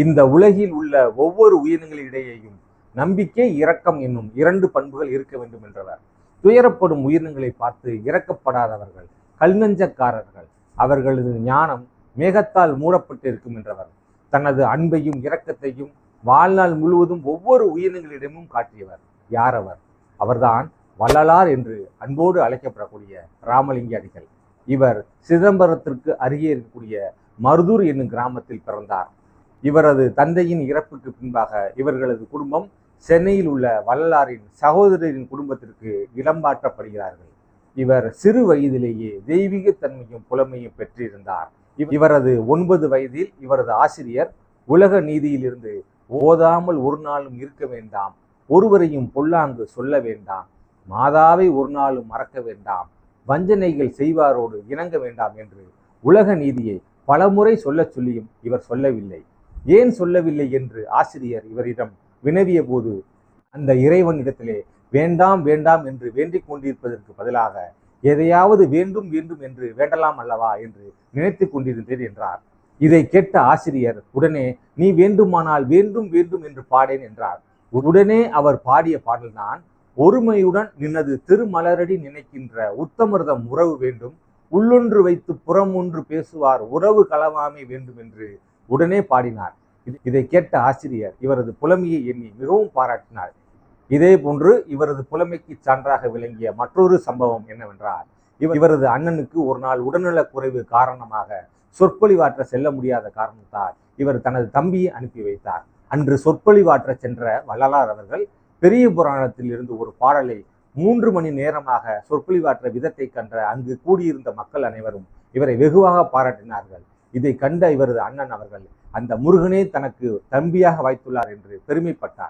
இந்த உலகில் உள்ள ஒவ்வொரு உயிரினங்களிடையேயும் நம்பிக்கை, இரக்கம் என்னும் 2 பண்புகள் இருக்க வேண்டும் என்றவர். துயரப்படும் உயிரினங்களை பார்த்து இரக்கப்படாதவர்கள் கல்நெஞ்சக்காரர்கள், அவர்களது ஞானம் மேகத்தால் மூடப்பட்டு இருக்கும் என்றவர். தனது அன்பையும் இரக்கத்தையும் வாழ்நாள் முழுவதும் ஒவ்வொரு உயிரினங்களிடமும் காட்டியவர். யார் அவர்? அவர்தான் வள்ளலார் என்று அன்போடு அழைக்கப்படக்கூடிய ராமலிங்க அடிகள். இவர் சிதம்பரத்திற்கு அருகே இருக்கக்கூடிய மருதூர் என்னும் கிராமத்தில் பிறந்தார். இவரது தந்தையின் இறப்புக்கு பின்பாக இவர்களது குடும்பம் சென்னையில் உள்ள வள்ளலாரின் சகோதரரின் குடும்பத்திற்கு இடமாற்றப்படுகிறார்கள். இவர் சிறு வயதிலேயே தெய்வீக தன்மையும் புலமையும் பெற்றிருந்தார். இவரது 9 வயதில் இவரது ஆசிரியர் உலக நீதியிலிருந்து ஓதாமல் ஒரு நாளும் இருக்க வேண்டாம், ஒருவரையும் பொல்லாங்கு சொல்ல வேண்டாம், மாதாவை ஒரு நாளும் மறக்க வேண்டாம், வஞ்சனைகள் செய்வாரோடு இணங்க வேண்டாம் என்று உலக நீதியை பலமுறை சொல்லியும் இவர் சொல்லவில்லை. ஏன் சொல்லவில்லை என்று ஆசிரியர் இவரிடம் வினவிய போது, அந்த இறைவனிடத்திலே வேண்டாம் வேண்டாம் என்று வேண்டிக் கொண்டிருப்பதற்கு பதிலாக எதையாவது வேண்டும் வேண்டும் என்று வேண்டலாம் அல்லவா என்று நினைத்து கொண்டிருந்தேன் என்றார். இதை கேட்ட ஆசிரியர் உடனே, நீ வேண்டுமானால் வேண்டும் வேண்டும் என்று பாடேன் என்றார். உடனே அவர் பாடிய பாடல்தான், ஒருமையுடன் நின்னது திருமலரடி நினைக்கின்ற உத்தமர்தம் உறவு வேண்டும், உள்ளொன்று வைத்து புறம் ஒன்று பேசுவார் உறவு களவாமை வேண்டும் என்று உடனே பாடினார். இதை கேட்ட ஆசிரியர் இவரது புலமையை எண்ணி மிகவும் பாராட்டினார். இதே போன்று இவரது புலமைக்கு சான்றாக விளங்கிய மற்றொரு சம்பவம் என்னவென்றால், இவரது அண்ணனுக்கு ஒரு நாள் உடல்நலக் குறைவு காரணமாக சொற்பொழிவாற்ற செல்ல முடியாத காரணத்தால் இவர் தனது தம்பியை அனுப்பி வைத்தார். அன்று சொற்பொழிவாற்ற சென்ற வள்ளலார் அவர்கள் பெரிய புராணத்தில் இருந்து ஒரு பாடலை 3 மணி நேரமாக சொற்பொழிவாற்ற விதத்தை கண்ட அங்கு கூடியிருந்த மக்கள் அனைவரும் இவரை வெகுவாக பாராட்டினார்கள். இதை கண்ட இவரது அண்ணன் அவர்கள், அந்த முருகனே தனக்கு தம்பியாக வாய்த்துள்ளார் என்று பெருமைப்பட்டார்.